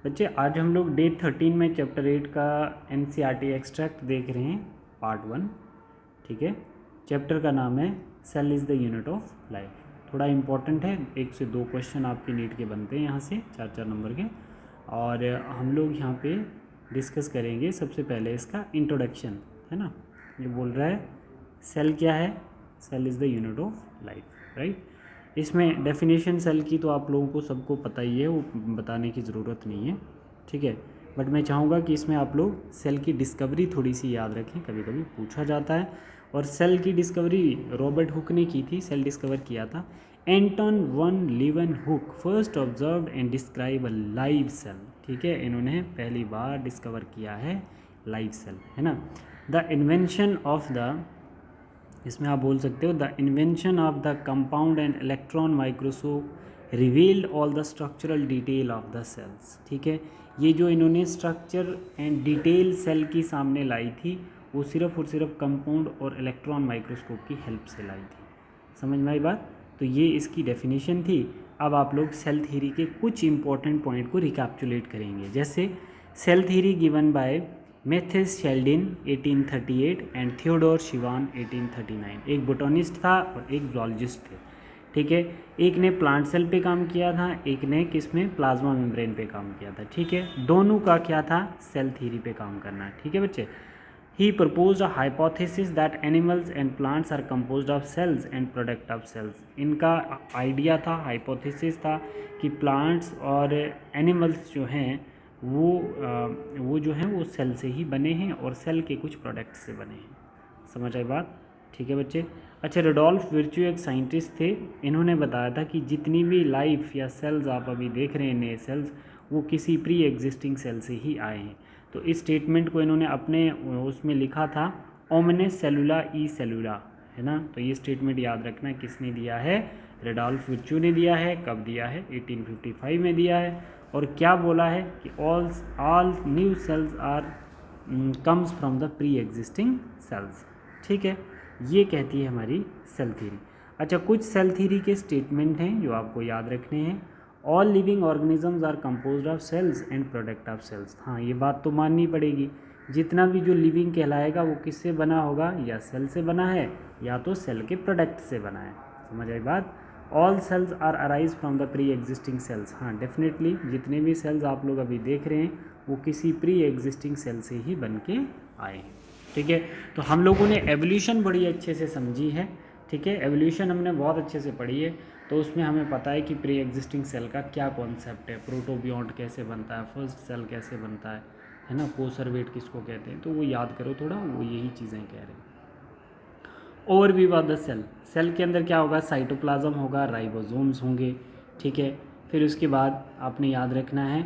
बच्चे आज हम लोग डे 13 में चैप्टर 8 का एनसीईआरटी एक्सट्रैक्ट देख रहे हैं पार्ट 1। ठीक है, चैप्टर का नाम है cell is the unit of life. थोड़ा इम्पोर्टेंट है, 1 से 2 क्वेश्चन आपके नीट के बनते हैं यहाँ से 4-4 नंबर के। और हम लोग यहाँ पे डिस्कस करेंगे सबसे पहले इसका इंट्रोडक्शन, है ना। ये बोल रहा है सेल क्या है, cell is the unit of life, right. इसमें डेफिनेशन सेल की तो आप लोगों को सबको पता ही है, वो बताने की ज़रूरत नहीं है, ठीक है। बट मैं चाहूँगा कि इसमें आप लोग सेल की डिस्कवरी थोड़ी सी याद रखें, कभी कभी पूछा जाता है। और सेल की डिस्कवरी रॉबर्ट हुक ने की थी, सेल डिस्कवर किया था। Anton van Leeuwenhoek first observed and describe a live cell, ठीक है। इन्होंने पहली बार डिस्कवर किया है लाइव सेल, है ना। द इन्वेंशन ऑफ द, इसमें आप बोल सकते हो the invention of the compound and electron microscope revealed all the structural detail of the cells, ठीक है। ये जो इन्होंने स्ट्रक्चर एंड डिटेल सेल की सामने लाई थी, वो सिर्फ और सिर्फ कंपाउंड और इलेक्ट्रॉन माइक्रोस्कोप की हेल्प से लाई थी। समझ में आई बात। तो ये इसकी डेफिनेशन थी। अब आप लोग सेल थ्योरी के कुछ इंपॉर्टेंट पॉइंट को रिकैप्चुलेट करेंगे। जैसे cell theory given by Matthias Schleiden 1838 and Theodor Schwann 1839। एक बोटनिस्ट था और एक जूलॉजिस्ट थे, ठीक है। एक ने प्लांट सेल पे काम किया था, एक ने किस में, प्लाज्मा मेम्ब्रेन पे काम किया था, ठीक है। दोनों का क्या था, सेल थ्योरी पे काम करना, ठीक है बच्चे। He proposed a hypothesis that animals and plants are composed of cells and product of cells। इनका आइडिया था, हाइपोथेसिस था कि प्लांट्स और एनिमल्स जो हैं वो जो हैं वो सेल से ही बने हैं और सेल के कुछ प्रोडक्ट्स से बने हैं। समझ आई बात, ठीक है बच्चे। अच्छा, रुडोल्फ विर्च्यू एक साइंटिस्ट थे। इन्होंने बताया था कि जितनी भी लाइफ या सेल्स आप अभी देख रहे हैं, नए सेल्स, वो किसी प्री एग्जिस्टिंग सेल से ही आए हैं। तो इस स्टेटमेंट को इन्होंने अपने उसमें लिखा था ओमनेस सेलुला ई सेलुला, है ना। तो ये स्टेटमेंट याद रखना, किसने दिया है, रुडोल्फ विर्च्यू ने दिया है। कब दिया है, 1855 में दिया है। और क्या बोला है कि all new cells are comes from the pre existing cells, ठीक है। ये कहती है हमारी सेल थ्योरी। अच्छा, कुछ सेल थ्योरी के स्टेटमेंट हैं जो आपको याद रखने हैं। All living organisms are composed of cells and product of cells. हाँ, ये बात तो माननी पड़ेगी। जितना भी जो लिविंग कहलाएगा वो किससे बना होगा, या सेल से बना है या तो सेल के प्रोडक्ट से बना है। समझ आई बात। All cells are arise from the pre existing cells. हाँ, डेफिनेटली जितने भी सेल्स आप लोग अभी देख रहे हैं वो किसी प्री एग्जिस्टिंग सेल से ही बन के आए हैं, ठीक है। तो हम लोगों ने एवोल्यूशन बड़ी अच्छे से समझी है, ठीक है। एवोल्यूशन हमने बहुत अच्छे से पढ़ी है। तो उसमें हमें पता है कि प्री एग्जिस्टिंग सेल का क्या कॉन्सेप्ट है, प्रोटोबियोंट कैसे बनता है, फर्स्ट सेल कैसे बनता है ना, कोसर्वेट किसको कहते हैं। तो वो याद करो थोड़ा, वो यही चीज़ें कह रहे हैं। Overview of the cell. Cell के अंदर क्या होगा, साइटोप्लाज्म होगा, राइबोसोम्स होंगे, ठीक है। फिर उसके बाद आपने याद रखना है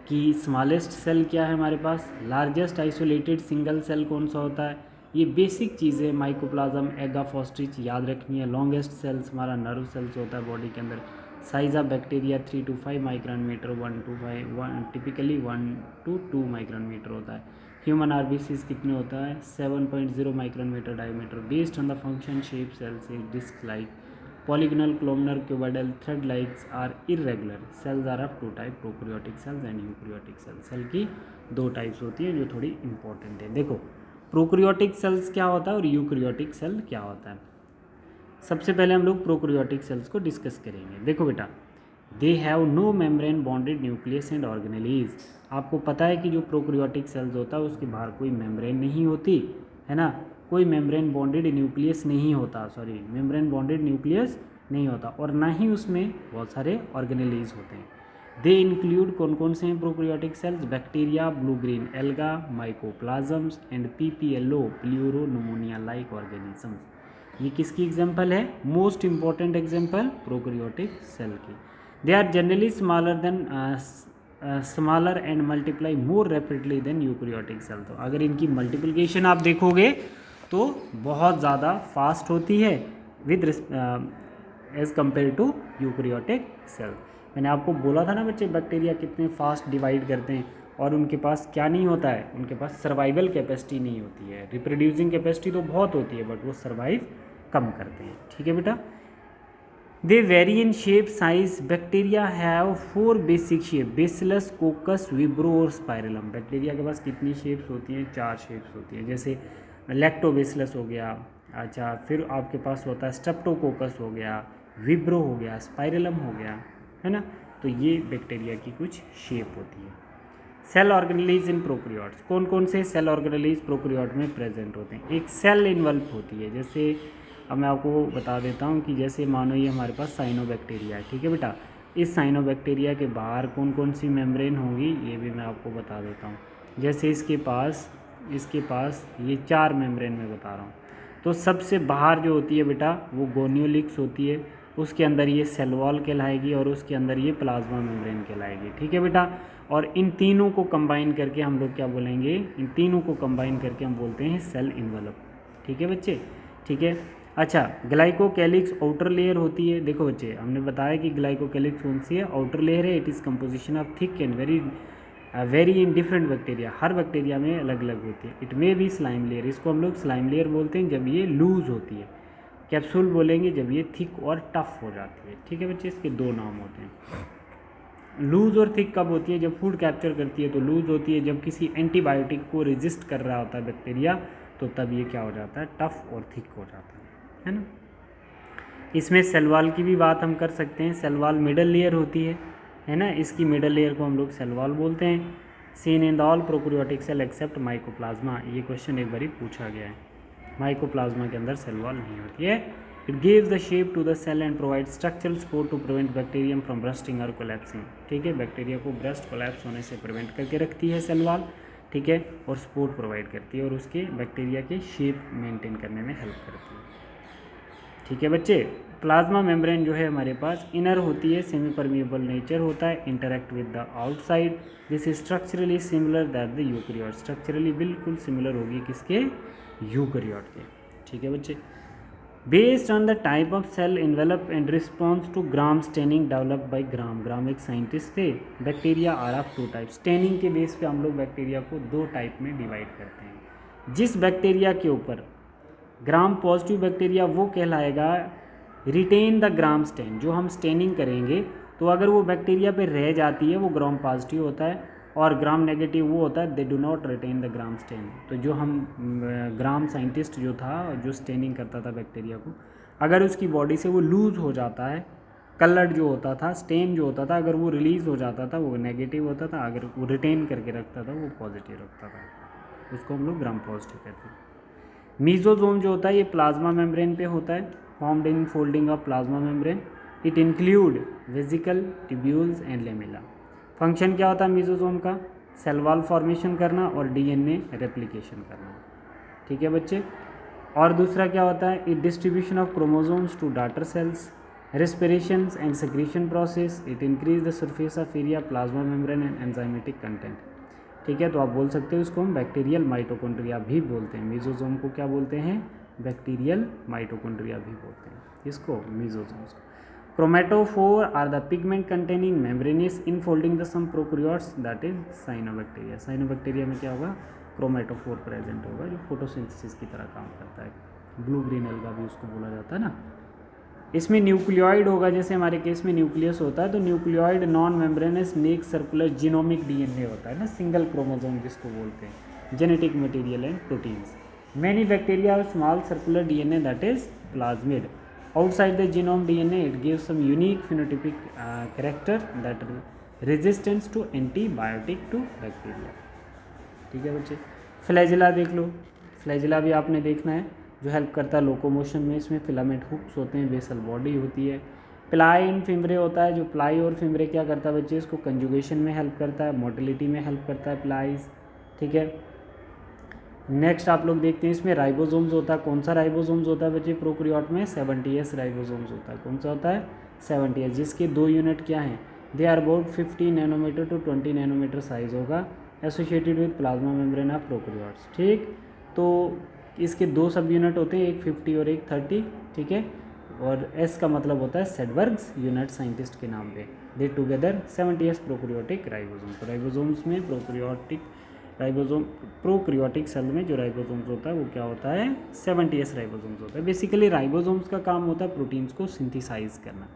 कि स्मॉलेस्ट सेल क्या है हमारे पास, लार्जेस्ट आइसोलेटेड सिंगल सेल कौन सा होता है। ये बेसिक चीज़ें माइकोप्लाज्म, एगाफॉस्ट्रिच याद रखनी है। लॉन्गेस्ट सेल्स हमारा नर्व सेल्स होता है बॉडी के अंदर। Size of bacteria 3 to 5 micron meter, 1 to 5 typically 1 to 2 micron meter होता है। ह्यूमन आरबीसीज कितने होता है, 7.0 micron meter diameter. Based on the function shape cells is disc like, polygonal, columnar, cuboidal, thread likes are irregular. Cells are of 2 type, prokaryotic cells and eukaryotic cells. Cell की 2 types होती है जो थोड़ी important है। देखो, prokaryotic cells क्या होता है और यूकैरियोटिक सेल क्या होता है। सबसे पहले हम लोग प्रोकैरियोटिक सेल्स को डिस्कस करेंगे। देखो बेटा, they have no membrane bonded nucleus and organelles. आपको पता है कि जो प्रोकैरियोटिक सेल्स होता है उसके बाहर कोई मेम्ब्रेन नहीं होती, है ना। कोई मेम्ब्रेन बॉन्डेड न्यूक्लियस नहीं होता, सॉरी, मेम्ब्रेन बॉन्डेड न्यूक्लियस नहीं होता, और ना ही उसमें बहुत सारे ऑर्गेनेलीज होते हैं। दे इंक्लूड, कौन कौन से हैं prokaryotic cells, bacteria, blue green algae, mycoplasms and PPLO, pleuro pneumonia like organisms. ये किसकी एग्जाम्पल है, most important example prokaryotic cell की। They are generally smaller and multiply more rapidly than eukaryotic cell. तो अगर इनकी मल्टीप्लिकेशन आप देखोगे तो बहुत ज़्यादा फास्ट होती है with as compare to eukaryotic cell. मैंने आपको बोला था ना बच्चे, बैक्टीरिया कितने फास्ट डिवाइड करते हैं और उनके पास क्या नहीं होता है, उनके पास सर्वाइवल कैपेसिटी नहीं होती है। रिप्रोड्यूसिंग कैपेसिटी तो बहुत होती है बट वो सर्वाइव कम करते हैं, ठीक है बेटा। They vary in shape size. Bacteria have 4 basic shape, bacillus, coccus, vibrio और स्पाइरलम. बैक्टीरिया के पास कितनी शेप्स होती हैं? 4 शेप्स होती हैं. जैसे लैक्टोबेसिलस हो गया, अच्छा, फिर आपके पास होता है स्ट्रेप्टोकोकस हो गया, विब्रो हो गया, स्पाइरलम हो गया, है ना. तो ये बैक्टीरिया की कुछ शेप होती है. Cell organelles in prokaryotes. कौन कौन से सेल ऑर्गेनेलीज प्रोकैरियोट में प्रेजेंट होते हैं? एक सेल इन्वल्प होती है. जैसे अब मैं आपको बता देता हूँ कि जैसे मानो ये हमारे पास साइनोबैक्टीरिया है, ठीक है बेटा. इस साइनोबैक्टीरिया के बाहर कौन कौन सी मेम्ब्रेन होंगी ये भी मैं आपको बता देता हूँ. जैसे इसके पास ये 4 मेम्ब्रेन में बता रहा हूँ. तो सबसे बाहर जो होती है बेटा वो गोनियोलिक्स होती है, उसके अंदर ये सेल वॉल कहलाएगी और उसके अंदर ये प्लाज्मा मेम्ब्रेन कहलाएगी, ठीक है बेटा. और इन तीनों को कंबाइन करके हम लोग क्या बोलेंगे? इन तीनों को कंबाइन करके हम बोलते हैं सेल इन्वेलप, ठीक है बच्चे, ठीक है. अच्छा, ग्लाइकोकैलिक्स आउटर लेयर होती है. देखो बच्चे, हमने बताया कि ग्लाइकोकैलिक्स कौन सी है? आउटर लेयर है. It is composition of thick and very in different bacteria. Her bacteria में अलग अलग होती है. It may be slime layer. इसको हम लोग स्लाइम लेयर बोलते हैं जब ये लूज होती है. कैप्सूल बोलेंगे जब ये थिक और टफ हो जाती है, ठीक है बच्चे. इसके 2 नाम होते हैं. लूज़ और थिक कब होती है? जब फूड कैप्चर करती है तो लूज़ होती है. जब किसी एंटीबायोटिक को रेजिस्ट कर रहा होता है बैक्टीरिया तो तब ये क्या हो जाता है? टफ और थिक हो जाता है ना. इसमें सेल वॉल की भी बात हम कर सकते हैं. सेल वॉल मिडल लेयर होती है ना. इसकी मिडल लेयर को हम लोग सेल वॉल बोलते हैं. Seen in the all prokaryotic cell except mycoplasma. ये क्वेश्चन एक बार पूछा गया है. माइकोप्लाज्मा के अंदर सेल वॉल नहीं होती है. It gives the shape to the cell and provide structural support to prevent bacterium from bursting और कोलैप्सिंग. ठीक है, बैक्टीरिया को ब्रस्ट कोलैप्स होने से प्रिवेंट करके रखती है सेल वॉल, ठीक है, और सपोर्ट प्रोवाइड करती है और उसके बैक्टीरिया के शेप मेंटेन करने में हेल्प करती है, ठीक है बच्चे. प्लाज्मा मेम्ब्रेन जो है हमारे पास इनर होती है, सेमी परमिएबल नेचर होता है, interact with the outside. This structurally similar that the eukaryote. Structurally बिल्कुल सिमिलर होगी किसके? यूकैरियोट के, ठीक है बच्चे. Based on the type of cell envelope and response to gram staining develop by gram एक साइंटिस्ट थे. Bacteria are of 2 type. Staining के बेस पे हम लोग बैक्टीरिया को 2 टाइप में डिवाइड करते हैं. जिस बैक्टीरिया के ऊपर ग्राम पॉजिटिव बैक्टीरिया वो कहलाएगा रिटेन द ग्राम स्टेन. जो हम स्टेनिंग करेंगे तो अगर वो बैक्टीरिया पे रह जाती है वो ग्राम पॉजिटिव होता है, और ग्राम नेगेटिव वो होता है they do not retain the gram stain. तो जो हम ग्राम साइंटिस्ट जो था जो स्टेनिंग करता था बैक्टीरिया को, अगर उसकी बॉडी से वो लूज़ हो जाता है, कलर्ड जो होता था, स्टेन जो होता था, अगर वो रिलीज़ हो जाता था वो नेगेटिव होता था, अगर वो रिटेन करके रखता था वो पॉजिटिव रखता था. उसको हम लोग ग्राम पॉजिटिव कहते हैं. मीजोजोम जो होता है ये प्लाज्मा मेम्ब्रेन पे होता है, formed in folding of plasma membrane. It include vesicle, tubules and lamella. Function क्या होता है मीजोजोम का? सेल वॉल फॉर्मेशन करना और डीएनए रेप्लिकेशन करना, ठीक है बच्चे. और दूसरा क्या होता है? It distribution of chromosomes to daughter cells, respiration and secretion process. It increase the surface of area plasma membrane and enzymatic content, ठीक है. तो आप बोल सकते हो इसको हम बैक्टीरियल माइटोकॉन्ड्रिया भी बोलते हैं. मीजोजोम को क्या बोलते हैं? बैक्टीरियल माइटोकॉन्ड्रिया भी बोलते हैं इसको, मीजोजोम्स को. Chromatophore are the pigment containing membranous infolding the some prokaryotes that is cyanobacteria. Cyanobacteria में क्या होगा? क्रोमेटोफोर प्रेजेंट होगा जो फोटोसिंथेसिस की तरह काम करता है. ब्लू ग्रीन एल्गा भी उसको बोला जाता है ना. इसमें न्यूक्लियोइड होगा, जैसे हमारे केस में न्यूक्लियस होता है, तो न्यूक्लियोइड नॉन मेम्ब्रेनस नेक सर्कुलर जीनोमिक डीएनए होता है ना, सिंगल क्रोमोसोम जिसको बोलते हैं, genetic material and proteins. Many bacteria have small circular DNA that is plasmid. Outside the genome DNA, it gives some unique phenotypic character that resistance to antibiotic to bacteria, ठीक है बच्चे. Flagella देख लो. Flagella भी आपने देखना है, जो help करता है लोकोमोशन में. इसमें फिलामेंट हुक्स होते हैं, बेसल बॉडी होती है. प्लाई इन फिम्बरे होता है, जो प्लाई और फिम्बरे क्या करता है बच्चे? इसको कंजुगेशन में हेल्प करता है, मोटिलिटी में हेल्प करता है प्लाइज, ठीक है. नेक्स्ट आप लोग देखते हैं इसमें राइबोसोम्स होता है. कौन सा राइबोसोम्स होता है बच्चे प्रोकैरियोट में? 70S राइबोसोम्स होता है. कौन सा होता है? 70S, जिसके 2 यूनिट क्या हैं? They are about 50 nanometer to 20 nanometer size होगा, associated with plasma membrane of prokaryotes, ठीक. तो इसके 2 सब यूनिट होते हैं, एक 50 और एक 30, ठीक है. और S का मतलब होता है सेडबर्ग्स यूनिट साइंटिस्ट के नाम पे. दे टुगेदर 70S प्रोकैरियोटिक राइबोसोम. तो राइबोसोम्स में प्रोकैरियोटिक राइबोसोम प्रोकैरियोटिक सेल में जो राइबोसोम्स होता है वो क्या होता है 70s राइबोसोम्स होता है। बेसिकली राइबोसोम्स का काम होता है प्रोटीन्स को सिंथेसाइज करना,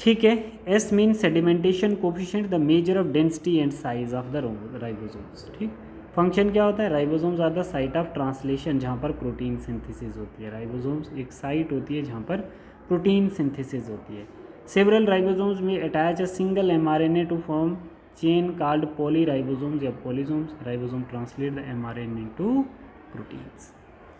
ठीक है। S mean sedimentation coefficient the measure of density and size of the ribosomes, ठीक। फंक्शन क्या होता है, ribosomes are the site of translation जहाँ पर प्रोटीन सिंथेसिस होती है। राइबोसोम्स एक साइट होती है जहाँ पर प्रोटीन सिंथेसिस होती है। सेवरल राइबोसोम्स में attach a single mRNA to form chain called polyribosomes या polysomes. Ribosome translate the mRNA into proteins.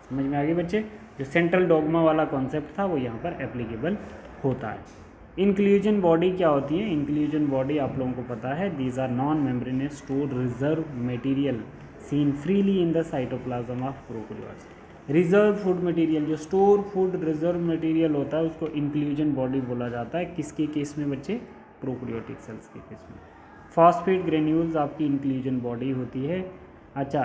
समझ में आ गए बच्चे, जो सेंट्रल डॉगमा वाला कॉन्सेप्ट था वो यहाँ पर एप्लीकेबल होता है। इंक्लूजन बॉडी क्या होती है, इंक्लूजन बॉडी आप लोगों को पता है, these are non membranous stored reserve material seen freely in the cytoplasm of prokaryotes. Reserve food material, जो स्टोर फूड रिजर्व मटेरियल होता है उसको इंक्लूजन बॉडी बोला जाता है। किसके केस में बच्चे, प्रोकैरियोटिक सेल्स के केस में। फॉस्फेट ग्रेन्यूल्स आपकी इंक्लूजन बॉडी होती है। अच्छा,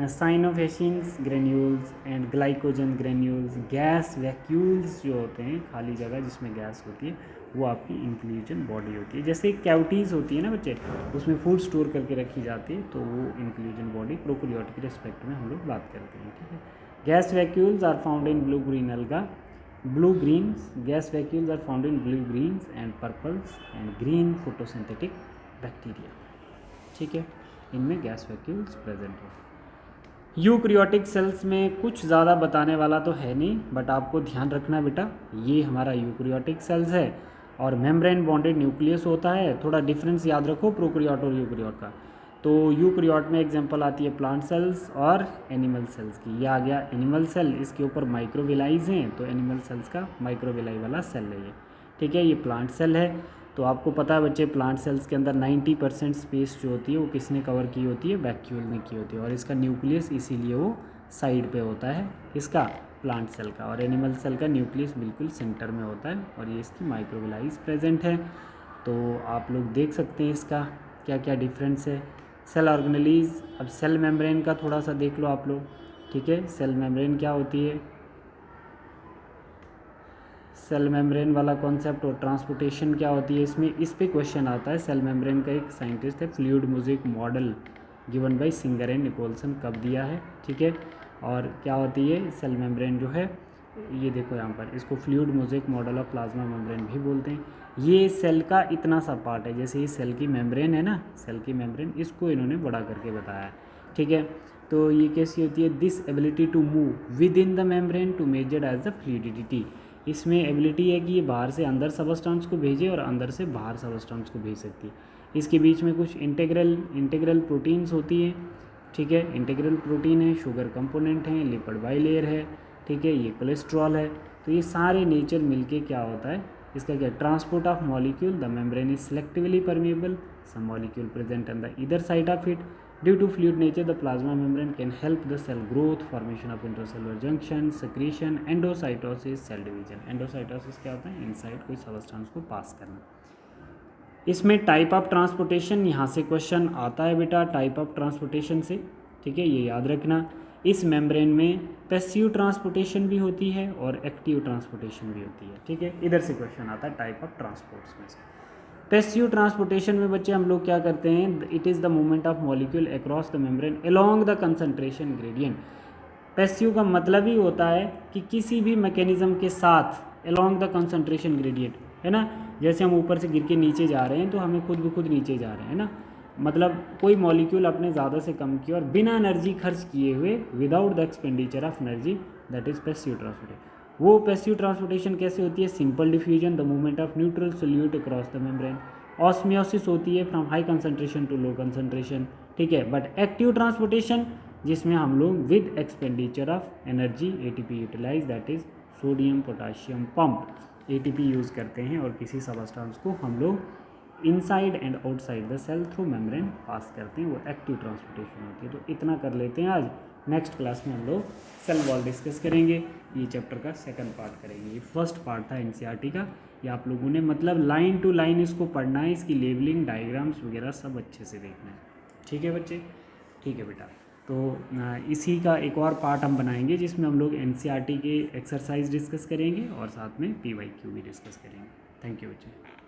cyanophycin granules and glycogen granules, gas vacuoles जो होते हैं, खाली जगह जिसमें गैस होती है, वो आपकी इंक्लूजन बॉडी होती है। जैसे कैविटीज़ होती है ना बच्चे, उसमें फूड स्टोर करके रखी जाती है, तो वो इंक्लूजन बॉडी प्रोकैरियोटिक रिस्पेक्ट में हम लोग बात करते हैं, ठीक है। Gas vacuoles are found in blue green algae, blue greens, gas vacuoles are found in blue greens and purples and green photosynthetic bacteria, ठीक है। इनमें गैस वैक्यूल्स प्रेजेंट है। यूकैरियोटिक सेल्स में कुछ ज़्यादा बताने वाला तो है नहीं, बट आपको ध्यान रखना बेटा, ये हमारा यूकैरियोटिक सेल्स है और मेम्ब्रेन बॉन्डेड न्यूक्लियस होता है। थोड़ा डिफरेंस याद रखो प्रोकैरियोट और यूकैरियोट का। तो यूकैरियोट में एग्जांपल आती है प्लांट सेल्स और एनिमल सेल्स की। ये आ गया एनिमल सेल, इसके ऊपर माइक्रोविलाइज हैं, तो एनिमल सेल्स का माइक्रोविलाई वाला सेल है ये, ठीक है। ये प्लांट सेल है। तो आपको पता है बच्चे, प्लांट सेल्स के अंदर 90% स्पेस जो होती है वो किसने कवर की होती है, वैक्यूल ने की होती है, और इसका न्यूक्लियस इसीलिए वो साइड पे होता है, इसका प्लांट सेल का। और एनिमल सेल का न्यूक्लियस बिल्कुल सेंटर में होता है और ये इसकी माइक्रोविलाइज प्रेजेंट है। तो आप लोग देख सकते हैं इसका क्या क्या डिफरेंस है। सेल ऑर्गेनेलीज, अब सेल मेम्ब्रेन का थोड़ा सा देख लो आप लोग, ठीक है। सेल मेम्ब्रेन क्या होती है, सेल मेम्ब्रेन वाला कॉन्सेप्ट और ट्रांसपोर्टेशन क्या होती है इसमें, इस पे क्वेश्चन आता है। सेल मेम्ब्रेन का एक साइंटिस्ट है, fluid mosaic model given by Singer and Nicolson, कब दिया है, ठीक है। और क्या होती है सेल मेम्ब्रेन जो है, ये देखो यहाँ पर, इसको fluid mosaic model of plasma membrane भी बोलते हैं। ये सेल का इतना सा पार्ट है, जैसे ये सेल की मेम्ब्रेन है ना, सेल की मेम्ब्रेन, इसको इन्होंने बड़ा करके बताया है, ठीक है। तो ये कैसी होती है, this ability to move within the membrane to measured as the fluidity. इसमें एबिलिटी है कि ये बाहर से अंदर सबस्टेंस को भेजे और अंदर से बाहर सबस्टेंस को भेज सकती है। इसके बीच में कुछ इंटेग्रल प्रोटीन्स होती हैं, ठीक है। इंटेग्रल प्रोटीन है, शुगर कंपोनेंट है, लिपिड बाइलेयर है, ठीक है, ये कोलेस्ट्रॉल है। तो ये सारे नेचर मिलके क्या होता है, इसका क्या, transport of molecule, the membrane is selectively permeable, some molecule present on the either side of it. Due to fluid nature, the plasma membrane can help the cell growth, formation of intracellular junctions, secretion, endocytosis, cell division. Endocytosis क्या होता है, inside कोई substance को पास करना। इसमें type of transportation, यहाँ से question आता है बेटा, टाइप ऑफ ट्रांसपोर्टेशन से, ठीक है, ये याद रखना। इस मेम्ब्रेन में पैसिव ट्रांसपोर्टेशन भी होती है और एक्टिव ट्रांसपोर्टेशन भी होती है, ठीक है। इधर से क्वेश्चन आता है टाइप ऑफ ट्रांसपोर्ट्स में से। पैसिव ट्रांसपोर्टेशन में बच्चे हम लोग क्या करते हैं, it is the movement of molecule across the membrane along the concentration gradient. Passive का मतलब ही होता है कि किसी भी मैकेनिज्म के साथ अलोंग द कंसंट्रेशन ग्रेडियंट, है ना। जैसे हम ऊपर से गिर के नीचे जा रहे हैं तो हमें खुद ब खुद नीचे जा रहे हैं ना, मतलब कोई मॉलिक्यूल अपने ज़्यादा से कम किया और बिना एनर्जी खर्च किए हुए, without the expenditure of energy, that is passive transportation. वो पैसिव ट्रांसपोर्टेशन कैसे होती है, simple diffusion, the movement of neutral solute across the membrane. Osmosis होती है from high concentration to low concentration, ठीक है। बट एक्टिव ट्रांसपोर्टेशन, जिसमें हम लोग with expenditure of energy ATP utilize, that is sodium potassium pump, ATP use करते हैं और किसी सबस्टेंस को हम लोग inside and outside the cell through membrane पास करते हैं, वो एक्टिव ट्रांसपोर्टेशन होती है। तो इतना कर लेते हैं आज। नेक्स्ट क्लास में हम लोग सेल वॉल डिस्कस करेंगे, ये चैप्टर का सेकंड पार्ट करेंगे। ये फर्स्ट पार्ट था एनसीईआरटी का, ये आप लोगों ने मतलब लाइन टू लाइन इसको पढ़ना है, इसकी लेबलिंग, डायग्राम्स वगैरह सब अच्छे से देखना है, ठीक है बच्चे, ठीक है बेटा। तो इसी का एक और पार्ट हम बनाएंगे जिसमें हम लोग एनसीईआरटी के एक्सरसाइज डिस्कस करेंगे और साथ में पीवाईक्यू भी डिस्कस करेंगे। थैंक यू बच्चे।